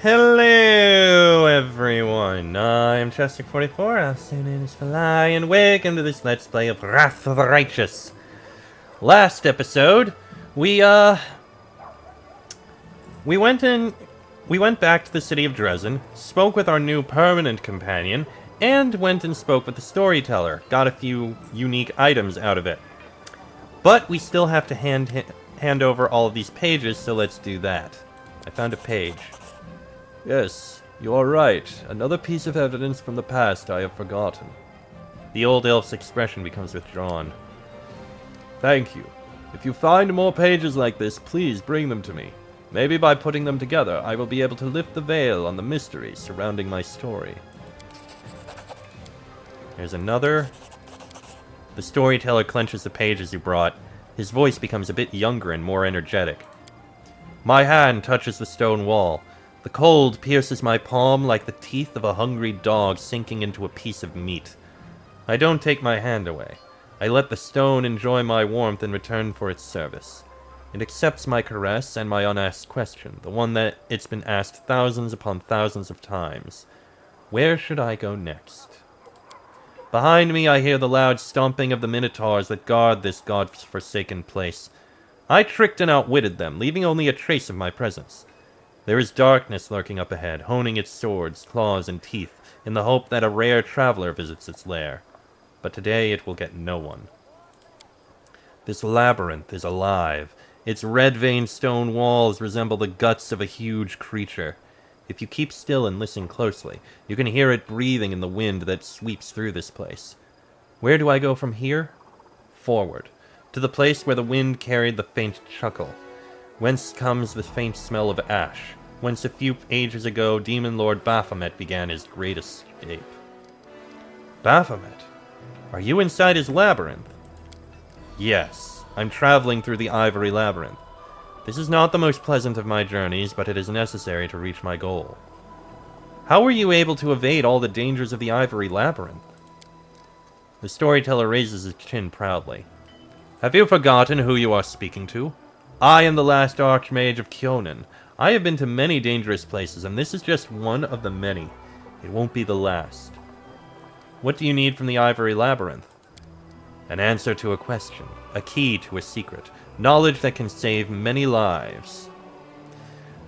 Hello, everyone. I'm Chester44, also known as Fly, and welcome to this Let's Play of Wrath of the Righteous. Last episode, we went back to the city of Drezen, spoke with our new permanent companion, and went and spoke with the storyteller. Got a few unique items out of it. But we still have to hand over all of these pages, so let's do that. I found a page. Yes, you are right. Another piece of evidence from the past I have forgotten. The old elf's expression becomes withdrawn. Thank you. If you find more pages like this, please bring them to me. Maybe by putting them together, I will be able to lift the veil on the mysteries surrounding my story. There's another. The storyteller clenches the pages he brought. His voice becomes a bit younger and more energetic. My hand touches the stone wall. The cold pierces my palm like the teeth of a hungry dog sinking into a piece of meat. I don't take my hand away. I let the stone enjoy my warmth in return for its service. It accepts my caress and my unasked question, the one that it's been asked thousands upon thousands of times. Where should I go next? Behind me I hear the loud stomping of the minotaurs that guard this god-forsaken place. I tricked and outwitted them, leaving only a trace of my presence. There is darkness lurking up ahead, honing its swords, claws, and teeth, in the hope that a rare traveler visits its lair. But today it will get no one. This labyrinth is alive. Its red-veined stone walls resemble the guts of a huge creature. If you keep still and listen closely, you can hear it breathing in the wind that sweeps through this place. Where do I go from here? Forward, to the place where the wind carried the faint chuckle, whence comes the faint smell of ash, whence a few ages ago Demon Lord Baphomet began his great escape. Baphomet? Are you inside his labyrinth? Yes, I'm traveling through the Ivory Labyrinth. This is not the most pleasant of my journeys, but it is necessary to reach my goal. How were you able to evade all the dangers of the Ivory Labyrinth? The storyteller raises his chin proudly. Have you forgotten who you are speaking to? I am the last Archmage of Kyonin. I have been to many dangerous places, and this is just one of the many. It won't be the last. What do you need from the Ivory Labyrinth? An answer to a question, a key to a secret, knowledge that can save many lives.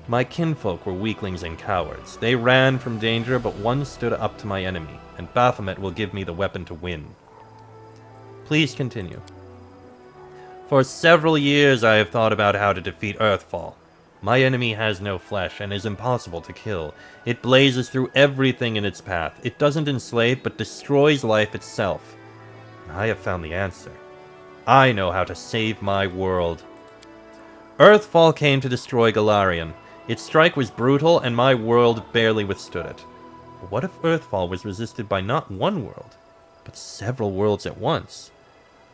My kinfolk were weaklings and cowards. They ran from danger, but one stood up to my enemy, and Baphomet will give me the weapon to win. Please continue. For several years I have thought about how to defeat Earthfall. My enemy has no flesh and is impossible to kill. It blazes through everything in its path. It doesn't enslave, but destroys life itself. I have found the answer. I know how to save my world. Earthfall came to destroy Galarian. Its strike was brutal, and my world barely withstood it. But what if Earthfall was resisted by not one world, but several worlds at once?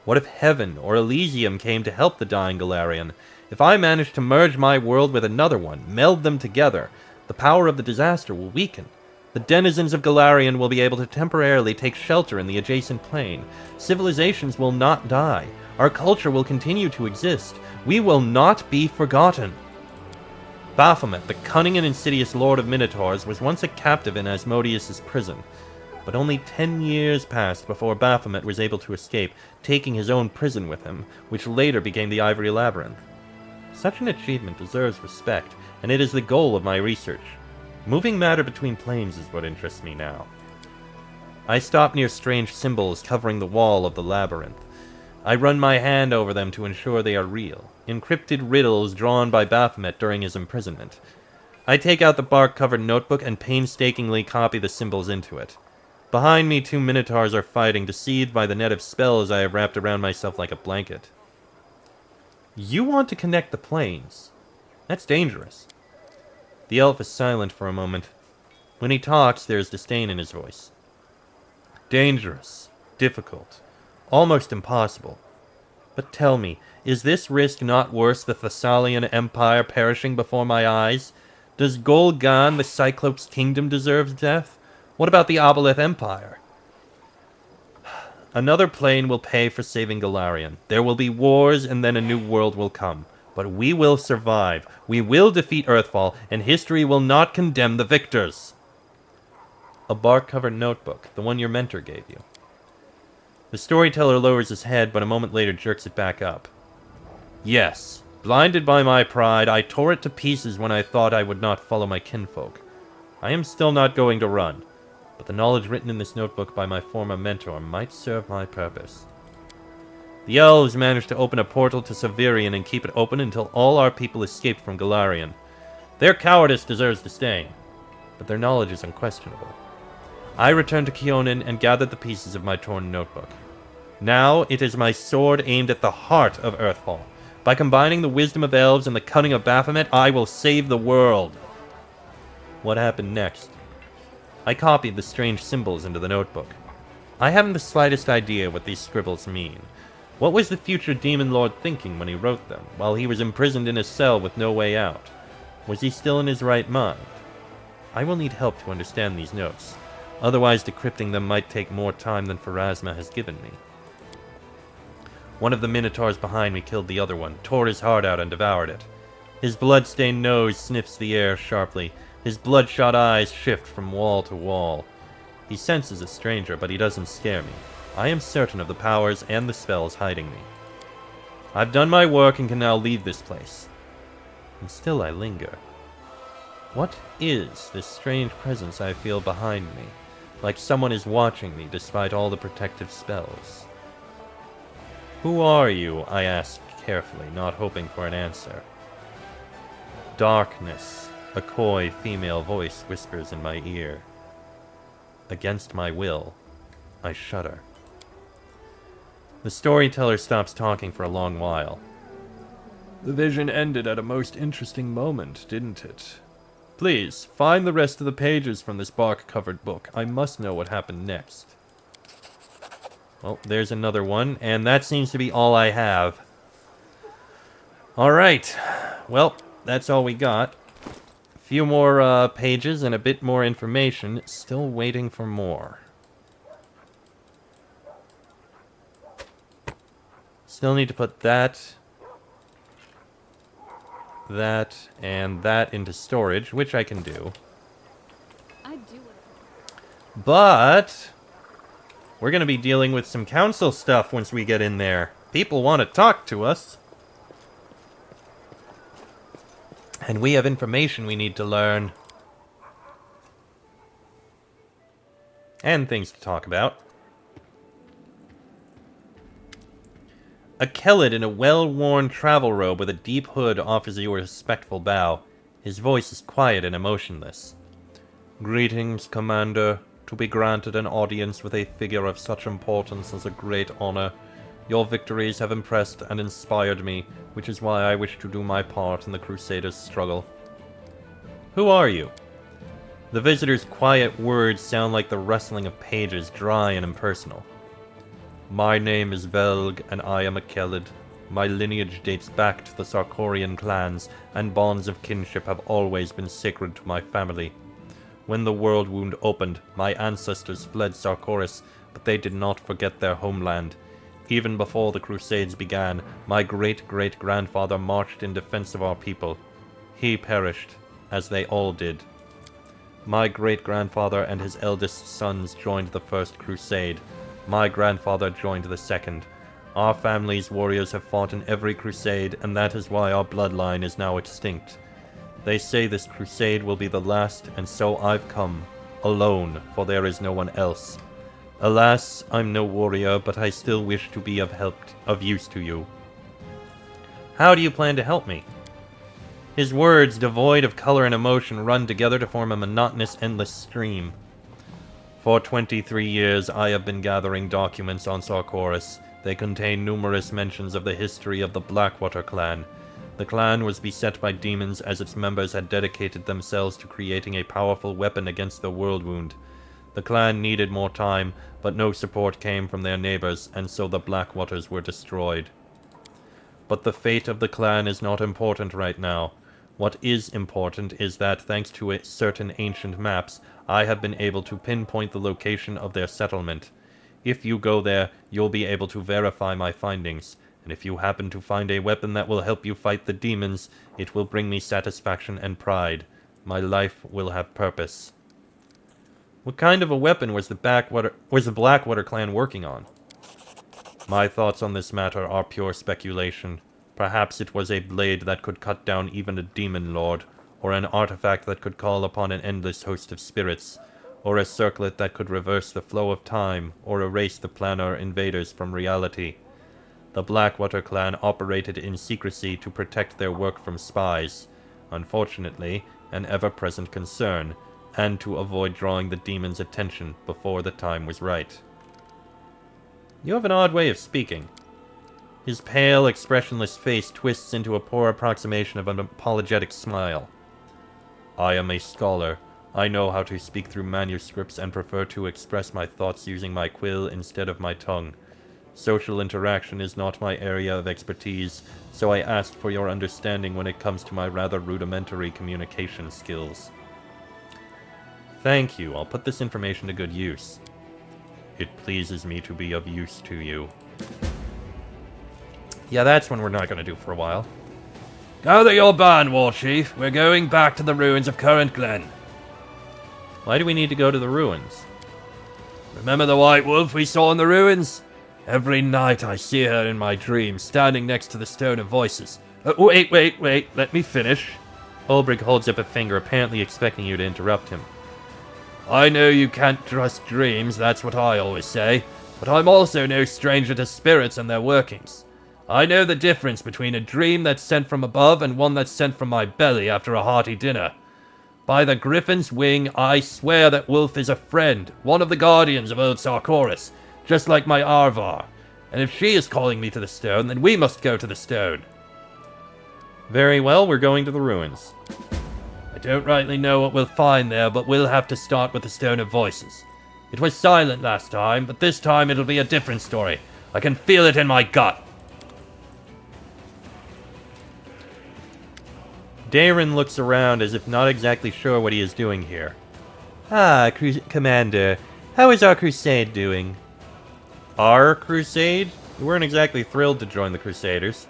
What if Heaven or Elysium came to help the dying Galarian? If I managed to merge my world with another one, meld them together, the power of the disaster will weaken. The denizens of Galarian will be able to temporarily take shelter in the adjacent plane. Civilizations will not die. Our culture will continue to exist. We will not be forgotten. Baphomet, the cunning and insidious Lord of Minotaurs, was once a captive in Asmodeus' prison. But only 10 years passed before Baphomet was able to escape, taking his own prison with him, which later became the Ivory Labyrinth. Such an achievement deserves respect, and it is the goal of my research. Moving matter between planes is what interests me now. I stop near strange symbols covering the wall of the labyrinth. I run my hand over them to ensure they are real, encrypted riddles drawn by Baphomet during his imprisonment. I take out the bark-covered notebook and painstakingly copy the symbols into it. Behind me, 2 minotaurs are fighting, deceived by the net of spells I have wrapped around myself like a blanket. You want to connect the planes. That's dangerous. The elf is silent for a moment. When he talks, there is disdain in his voice. Dangerous, difficult, almost impossible. But tell me, is this risk not worth the Thessalian Empire perishing before my eyes? Does Golgan, the Cyclops' kingdom, deserve death? What about the Aboleth Empire? Another plane will pay for saving Galarian. There will be wars, and then a new world will come. But we will survive. We will defeat Earthfall, and history will not condemn the victors. A bark-covered notebook, the one your mentor gave you. The storyteller lowers his head, but a moment later jerks it back up. Yes, blinded by my pride, I tore it to pieces when I thought I would not follow my kinfolk. I am still not going to run, but the knowledge written in this notebook by my former mentor might serve my purpose. The elves managed to open a portal to Severian and keep it open until all our people escaped from Galarian. Their cowardice deserves disdain, but their knowledge is unquestionable. I returned to Kionin and gathered the pieces of my torn notebook. Now it is my sword aimed at the heart of Earthfall. By combining the wisdom of elves and the cunning of Baphomet, I will save the world. What happened next? I copied the strange symbols into the notebook. I haven't the slightest idea what these scribbles mean. What was the future Demon Lord thinking when he wrote them, while he was imprisoned in a cell with no way out? Was he still in his right mind? I will need help to understand these notes. Otherwise, decrypting them might take more time than Pharasma has given me. One of the minotaurs behind me killed the other one, tore his heart out and devoured it. His blood-stained nose sniffs the air sharply. His bloodshot eyes shift from wall to wall. He senses a stranger, but he doesn't scare me. I am certain of the powers and the spells hiding me. I've done my work and can now leave this place. And still I linger. What is this strange presence I feel behind me? Like someone is watching me despite all the protective spells. Who are you? I ask carefully, not hoping for an answer. Darkness, a coy female voice whispers in my ear. Against my will, I shudder. The storyteller stops talking for a long while. The vision ended at a most interesting moment, didn't it? Please, find the rest of the pages from this bark-covered book. I must know what happened next. Well, there's another one, and that seems to be all I have. Alright, well, that's all we got. A few more pages and a bit more information. Still waiting for more. Still need to put that, and that into storage, which I can do. But we're going to be dealing with some council stuff once we get in there. People want to talk to us. And we have information we need to learn. And things to talk about. A Kelid in a well-worn travel robe with a deep hood offers you a respectful bow. His voice is quiet and emotionless. Greetings, Commander. To be granted an audience with a figure of such importance is a great honor. Your victories have impressed and inspired me, which is why I wish to do my part in the Crusaders' struggle. Who are you? The visitor's quiet words sound like the rustling of pages, dry and impersonal. My name is Velg, and I am a Kelid. My lineage dates back to the Sarkorian clans, and bonds of kinship have always been sacred to my family. When the world wound opened, my ancestors fled Sarkoris, but they did not forget their homeland. Even before the Crusades began, my great-great-grandfather marched in defense of our people. He perished, as they all did. My great-grandfather and his eldest sons joined the First Crusade. My grandfather joined the Second. Our family's warriors have fought in every crusade, and that is why our bloodline is now extinct. They say this crusade will be the last, and so I've come, alone, for there is no one else. Alas, I'm no warrior, but I still wish to be of use to you. How do you plan to help me? His words, devoid of color and emotion, run together to form a monotonous, endless stream. For 23 years, I have been gathering documents on Sarkoris. They contain numerous mentions of the history of the Blackwater clan. The clan was beset by demons as its members had dedicated themselves to creating a powerful weapon against the world wound. The clan needed more time, but no support came from their neighbors, and so the Blackwaters were destroyed. But the fate of the clan is not important right now. What is important is that, thanks to certain ancient maps, I have been able to pinpoint the location of their settlement. If you go there, you'll be able to verify my findings, and if you happen to find a weapon that will help you fight the demons, it will bring me satisfaction and pride. My life will have purpose. What kind of a weapon was the Blackwater clan working on? My thoughts on this matter are pure speculation. Perhaps it was a blade that could cut down even a demon lord, or an artifact that could call upon an endless host of spirits, or a circlet that could reverse the flow of time, or erase the planar invaders from reality. The Blackwater clan operated in secrecy to protect their work from spies, unfortunately, an ever-present concern, and to avoid drawing the demons' attention before the time was right. You have an odd way of speaking. His pale, expressionless face twists into a poor approximation of an apologetic smile. I am a scholar. I know how to speak through manuscripts and prefer to express my thoughts using my quill instead of my tongue. Social interaction is not my area of expertise, so I asked for your understanding when it comes to my rather rudimentary communication skills. Thank you. I'll put this information to good use. It pleases me to be of use to you. Yeah, that's one we're not going to do for a while. Gather your band, War Chief. We're going back to the ruins of Current Glen. Why do we need to go to the ruins? Remember the White Wolf we saw in the ruins? Every night I see her in my dreams, standing next to the Stone of Voices. Wait, let me finish. Ulbrich holds up a finger, apparently expecting you to interrupt him. I know you can't trust dreams, that's what I always say, but I'm also no stranger to spirits and their workings. I know the difference between a dream that's sent from above and one that's sent from my belly after a hearty dinner. By the Griffin's wing, I swear that Wolf is a friend, one of the guardians of old Sarkoris, just like my Arvar. And if she is calling me to the stone, then we must go to the stone. Very well, we're going to the ruins. I don't rightly know what we'll find there, but we'll have to start with the Stone of Voices. It was silent last time, but this time it'll be a different story. I can feel it in my gut. Darren looks around as if not exactly sure what he is doing here. Commander, how is our crusade doing? Our crusade? You weren't exactly thrilled to join the Crusaders.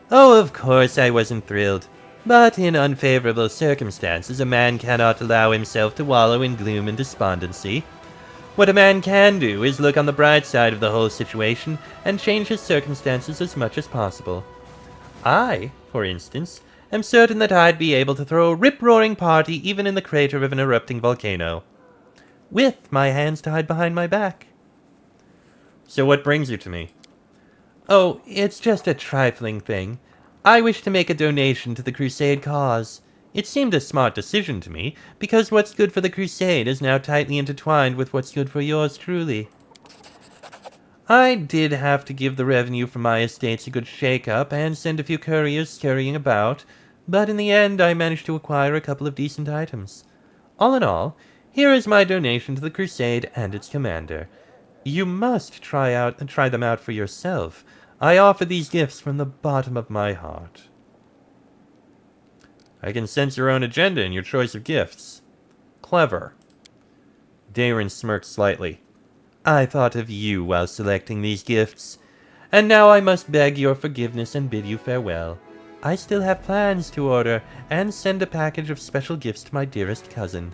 Oh, of course I wasn't thrilled. But in unfavorable circumstances, a man cannot allow himself to wallow in gloom and despondency. What a man can do is look on the bright side of the whole situation and change his circumstances as much as possible. I, for instance, am certain that I'd be able to throw a rip-roaring party even in the crater of an erupting volcano, with my hands tied behind my back. So what brings you to me? Oh, it's just a trifling thing. I wish to make a donation to the Crusade cause. It seemed a smart decision to me, because what's good for the Crusade is now tightly intertwined with what's good for yours truly. I did have to give the revenue from my estates a good shake-up and send a few couriers scurrying about, but in the end I managed to acquire a couple of decent items. All in all, here is my donation to the Crusade and its commander. You must try them out for yourself. I offer these gifts from the bottom of my heart. I can sense your own agenda in your choice of gifts. Clever. Darren smirked slightly. I thought of you while selecting these gifts. And now I must beg your forgiveness and bid you farewell. I still have plans to order and send a package of special gifts to my dearest cousin.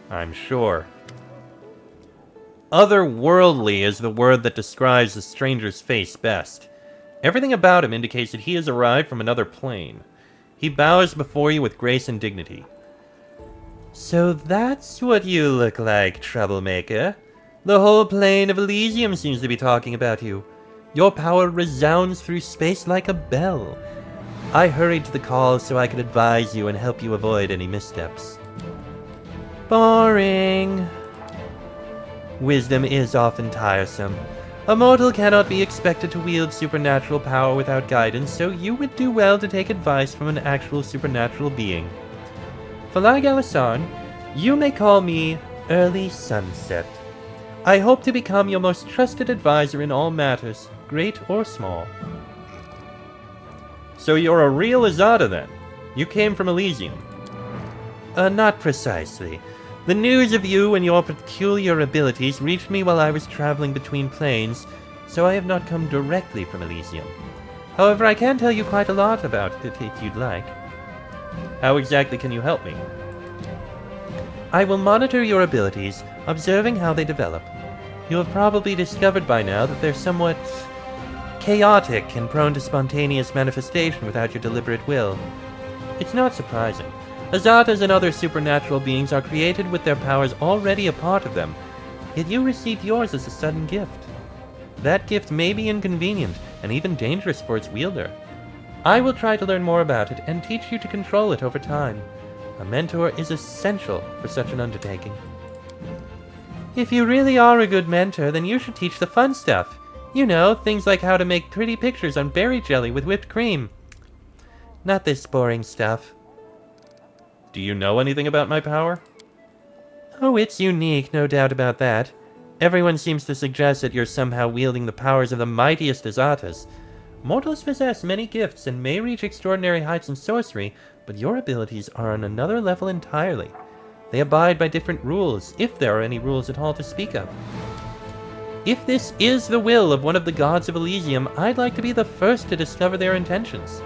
I'm sure. Otherworldly is the word that describes the stranger's face best. Everything about him indicates that he has arrived from another plane. He bows before you with grace and dignity. So that's what you look like, troublemaker. The whole plane of Elysium seems to be talking about you. Your power resounds through space like a bell. I hurried to the call so I could advise you and help you avoid any missteps. Boring. Wisdom is often tiresome. A mortal cannot be expected to wield supernatural power without guidance, so you would do well to take advice from an actual supernatural being. Falag Alisan, you may call me Early Sunset. I hope to become your most trusted advisor in all matters, great or small. So you're a real Azada then? You came from Elysium? Not precisely. The news of you and your peculiar abilities reached me while I was traveling between planes, so I have not come directly from Elysium. However, I can tell you quite a lot about it if you'd like. How exactly can you help me? I will monitor your abilities, observing how they develop. You have probably discovered by now that they're somewhat chaotic and prone to spontaneous manifestation without your deliberate will. It's not surprising. Azatas and other supernatural beings are created with their powers already a part of them, yet you received yours as a sudden gift. That gift may be inconvenient and even dangerous for its wielder. I will try to learn more about it and teach you to control it over time. A mentor is essential for such an undertaking. If you really are a good mentor, then you should teach the fun stuff. You know, things like how to make pretty pictures on berry jelly with whipped cream. Not this boring stuff. Do you know anything about my power? Oh, it's unique, no doubt about that. Everyone seems to suggest that you're somehow wielding the powers of the mightiest Azatas. Mortals possess many gifts and may reach extraordinary heights in sorcery, but your abilities are on another level entirely. They abide by different rules, if there are any rules at all to speak of. If this is the will of one of the gods of Elysium, I'd like to be the first to discover their intentions.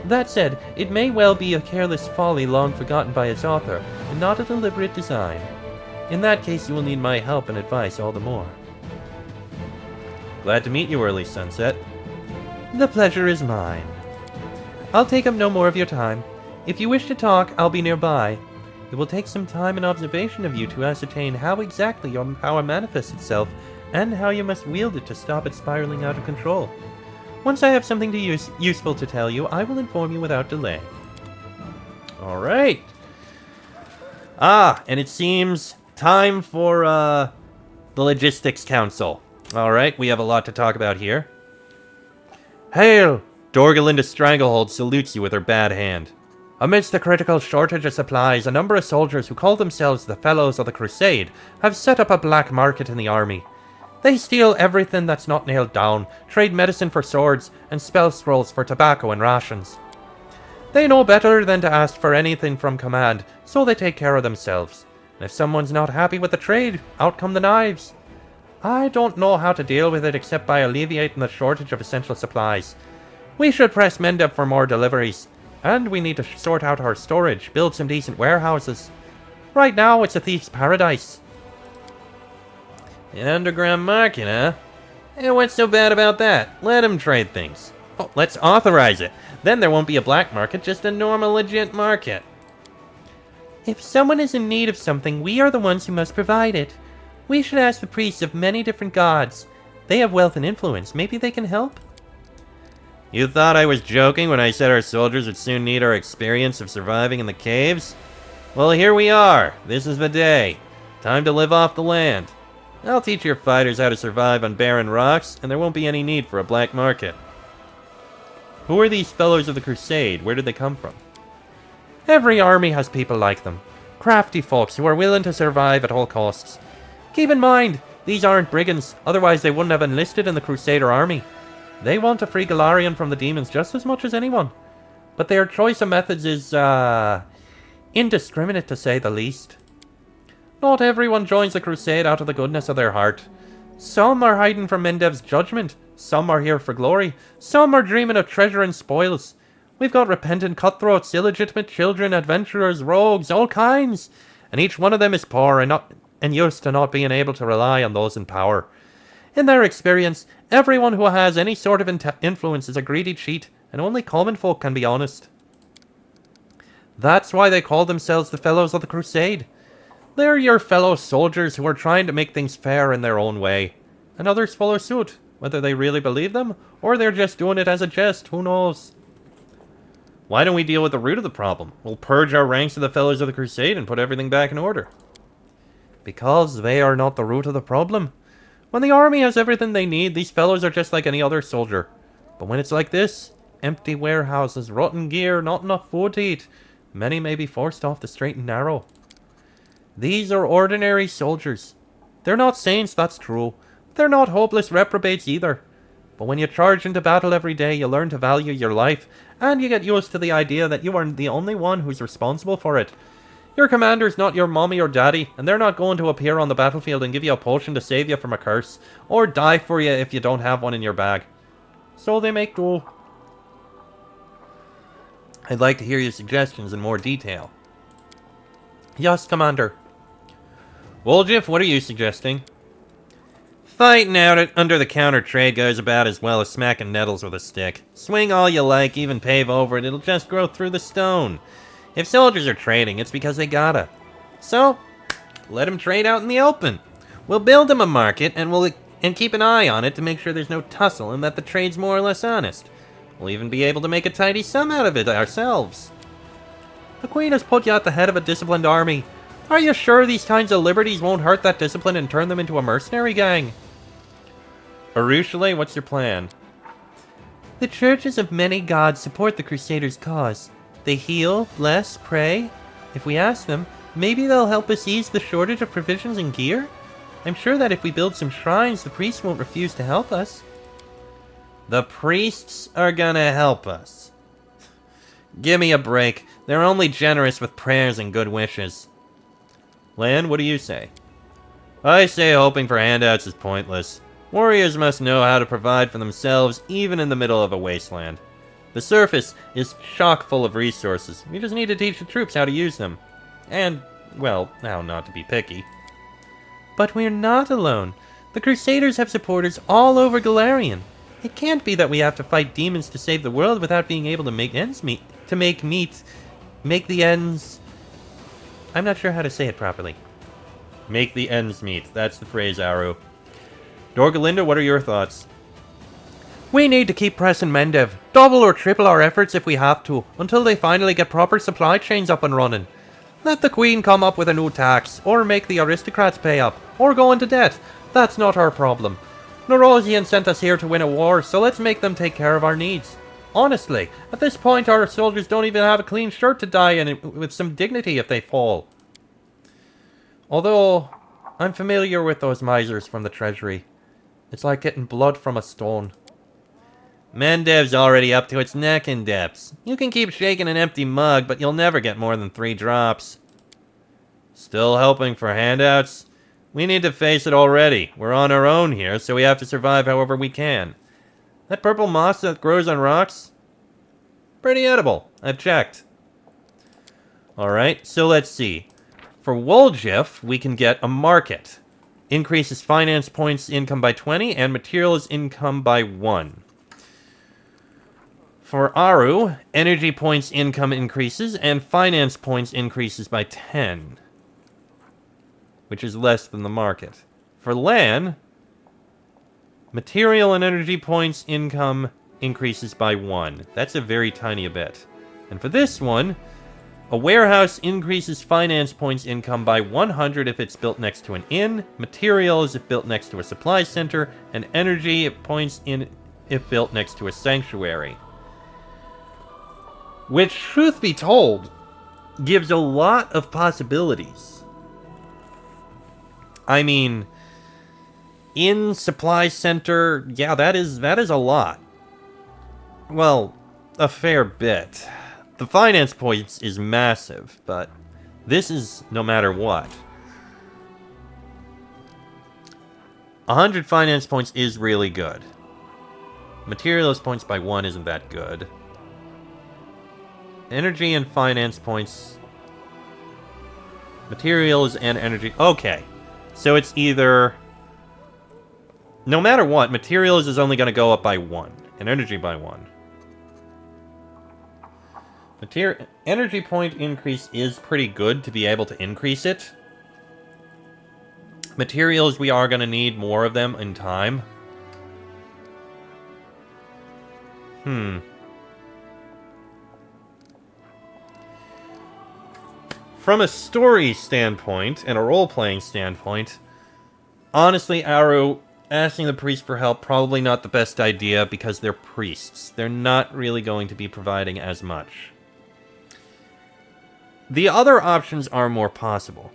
That said, it may well be a careless folly long forgotten by its author, and not a deliberate design. In that case, you will need my help and advice all the more. Glad to meet you, Early Sunset. The pleasure is mine. I'll take up no more of your time. If you wish to talk, I'll be nearby. It will take some time and observation of you to ascertain how exactly your power manifests itself, and how you must wield it to stop it spiraling out of control. Once I have something useful to tell you, I will inform you without delay. Alright. And it seems time for, the Logistics Council. Alright, we have a lot to talk about here. Hail! Dorgalinda Stranglehold salutes you with her bad hand. Amidst the critical shortage of supplies, a number of soldiers who call themselves the Fellows of the Crusade have set up a black market in the army. They steal everything that's not nailed down, trade medicine for swords, and spell scrolls for tobacco and rations. They know better than to ask for anything from command, so they take care of themselves. And if someone's not happy with the trade, out come the knives. I don't know how to deal with it except by alleviating the shortage of essential supplies. We should press Mendev for more deliveries, and we need to sort out our storage, build some decent warehouses. Right now, it's a thief's paradise. An underground market, huh? What's so bad about that? Let him trade things. Oh, let's authorize it. Then there won't be a black market, just a normal, legit market. If someone is in need of something, we are the ones who must provide it. We should ask the priests of many different gods. They have wealth and influence. Maybe they can help? You thought I was joking when I said our soldiers would soon need our experience of surviving in the caves? Well, here we are. This is the day. Time to live off the land. I'll teach your fighters how to survive on barren rocks, and there won't be any need for a black market. Who are these Fellows of the Crusade? Where did they come from? Every army has people like them. Crafty folks who are willing to survive at all costs. Keep in mind, these aren't brigands, otherwise they wouldn't have enlisted in the Crusader army. They want to free Galarian from the demons just as much as anyone. But their choice of methods is, indiscriminate to say the least. Not everyone joins the crusade out of the goodness of their heart. Some are hiding from Mendev's judgment, some are here for glory, some are dreaming of treasure and spoils. We've got repentant cutthroats, illegitimate children, adventurers, rogues, all kinds. And each one of them is poor and used to not being able to rely on those in power. In their experience, everyone who has any sort of influence is a greedy cheat, and only common folk can be honest. That's why they call themselves the Fellows of the Crusade. They're your fellow soldiers who are trying to make things fair in their own way. And others follow suit, whether they really believe them, or they're just doing it as a jest, who knows. Why don't we deal with the root of the problem? We'll purge our ranks of the Fellows of the Crusade and put everything back in order. Because they are not the root of the problem. When the army has everything they need, these fellows are just like any other soldier. But when it's like this, empty warehouses, rotten gear, not enough food to eat, many may be forced off the straight and narrow. These are ordinary soldiers. They're not saints, that's true. They're not hopeless reprobates either. But when you charge into battle every day, you learn to value your life, and you get used to the idea that you are the only one who's responsible for it. Your commander's not your mommy or daddy, and they're not going to appear on the battlefield and give you a potion to save you from a curse, or die for you if you don't have one in your bag. So they make do. I'd like to hear your suggestions in more detail. Yes, Commander. Woljif, what are you suggesting? Fighting out at under-the-counter trade goes about as well as smacking nettles with a stick. Swing all you like, even pave over it, it'll just grow through the stone. If soldiers are trading, it's because they gotta. So, let them trade out in the open. We'll build them a market, and keep an eye on it to make sure there's no tussle and that the trade's more or less honest. We'll even be able to make a tidy sum out of it ourselves. The Queen has put you at the head of a disciplined army. Are you sure these kinds of liberties won't hurt that discipline and turn them into a mercenary gang? Arushale, what's your plan? The churches of many gods support the Crusaders' cause. They heal, bless, pray. If we ask them, maybe they'll help us ease the shortage of provisions and gear? I'm sure that if we build some shrines, the priests won't refuse to help us. The priests are gonna help us. Give me a break. They're only generous with prayers and good wishes. Lan, what do you say? I say hoping for handouts is pointless. Warriors must know how to provide for themselves even in the middle of a wasteland. The surface is chock full of resources. We just need to teach the troops how to use them. And, well, how not to be picky. But we're not alone. The Crusaders have supporters all over Galarian. It can't be that we have to fight demons to save the world without being able to make ends meet. Make the ends... I'm not sure how to say it properly. Make the ends meet. That's the phrase, Aru. Dorgalinda, what are your thoughts? We need to keep pressing Mendev. Double or triple our efforts if we have to, until they finally get proper supply chains up and running. Let the Queen come up with a new tax, or make the aristocrats pay up, or go into debt. That's not our problem. Nerosian sent us here to win a war, so let's make them take care of our needs. Honestly, at this point our soldiers don't even have a clean shirt to die in with some dignity if they fall. Although, I'm familiar with those misers from the treasury. It's like getting blood from a stone. Mendev's already up to its neck in debts. You can keep shaking an empty mug, but you'll never get more than 3 drops. Still hoping for handouts? We need to face it already. We're on our own here, so we have to survive however we can. That purple moss that grows on rocks? Pretty edible. I've checked. Alright, so let's see. For Woljif, we can get a market. Increases finance points income by 20, and materials income by 1. For Aru, energy points income increases, and finance points increases by 10. Which is less than the market. For Lan, material and energy points income increases by 1. That's a very tiny bit. And for this one, a warehouse increases finance points income by 100 if it's built next to an inn, materials if built next to a supply center, and energy points if built next to a sanctuary. Which, truth be told, gives a lot of possibilities. I mean, inn, supply center, yeah, that is a lot. Well, a fair bit. The finance points is massive, but this is no matter what. 100 finance points is really good. Materials points by 1 isn't that good. Energy and finance points. Materials and energy. Okay. So it's either... No matter what, materials is only going to go up by 1. And energy by 1. Energy point increase is pretty good to be able to increase it. Materials, we are going to need more of them in time. From a story standpoint, and a role-playing standpoint, honestly, Aru, asking the priest for help, probably not the best idea because they're priests. They're not really going to be providing as much. The other options are more possible.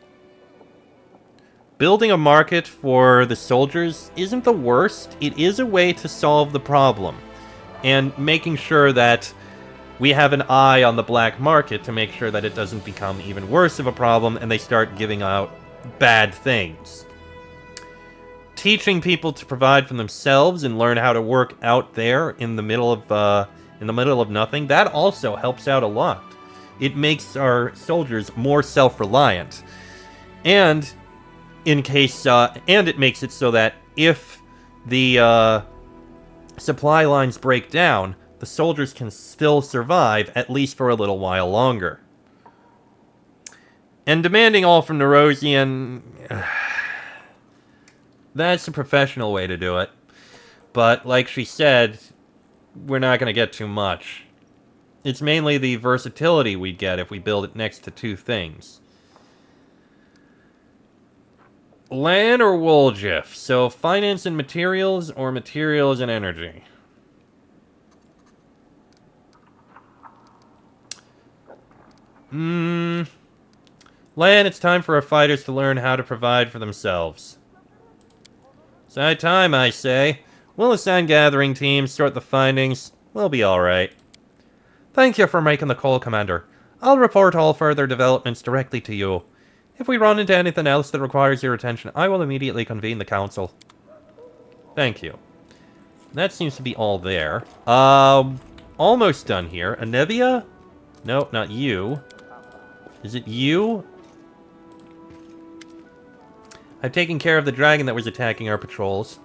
Building a market for the soldiers isn't the worst. It is a way to solve the problem. And making sure that we have an eye on the black market to make sure that it doesn't become even worse of a problem and they start giving out bad things. Teaching people to provide for themselves and learn how to work out there in the middle of nothing, that also helps out a lot. It makes our soldiers more self-reliant. And it makes it so that if the supply lines break down, the soldiers can still survive, at least for a little while longer. And demanding all from Nerosian... that's a professional way to do it. But, like she said, we're not going to get too much. It's mainly the versatility we get if we build it next to two things. Land or Woljif? So, finance and materials, or materials and energy? Land, it's time for our fighters to learn how to provide for themselves. It's high time, I say. We'll assign gathering teams, sort the findings. We'll be alright. Thank you for making the call, Commander. I'll report all further developments directly to you. If we run into anything else that requires your attention, I will immediately convene the council. Thank you. That seems to be all there. Almost done here. Anevia? No, not you. Is it you? I've taken care of the dragon that was attacking our patrols.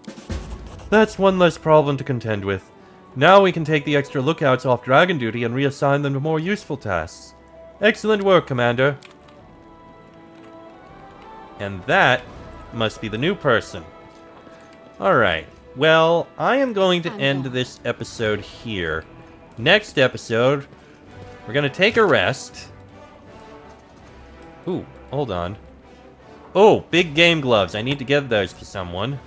That's one less problem to contend with. Now we can take the extra lookouts off dragon duty and reassign them to more useful tasks. Excellent work, Commander. And that must be the new person. Alright. Well, I am going to end this episode here. Next episode, we're going to take a rest. Ooh, hold on. Oh, big game gloves. I need to give those to someone.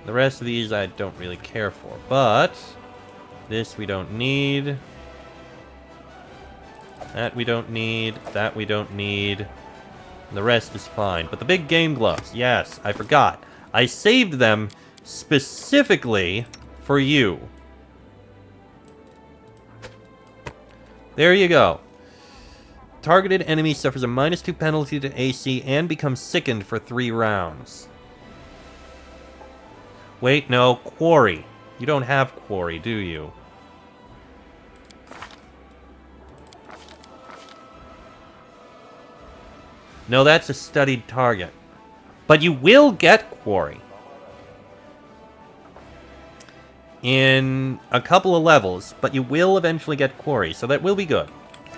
The rest of these I don't really care for, but this we don't need. That we don't need. That we don't need. The rest is fine. But the big game gloves, yes, I forgot. I saved them specifically for you. There you go. Targeted enemy suffers a -2 penalty to AC and becomes sickened for 3 rounds. Wait, no, Quarry. You don't have Quarry, do you? No, that's a studied target. But you will get Quarry. In a couple of levels, but you will eventually get Quarry, so that will be good.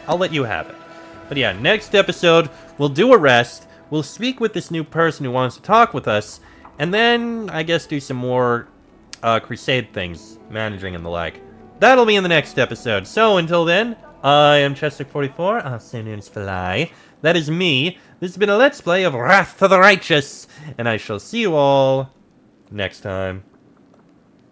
I'll let you have it. But yeah, next episode, we'll do a rest, we'll speak with this new person who wants to talk with us, and then, I guess, do some more Crusade things, managing and the like. That'll be in the next episode. So, until then, I am Chester44, I'll say names fly. That is me. This has been a Let's Play of Wrath to the Righteous, and I shall see you all next time.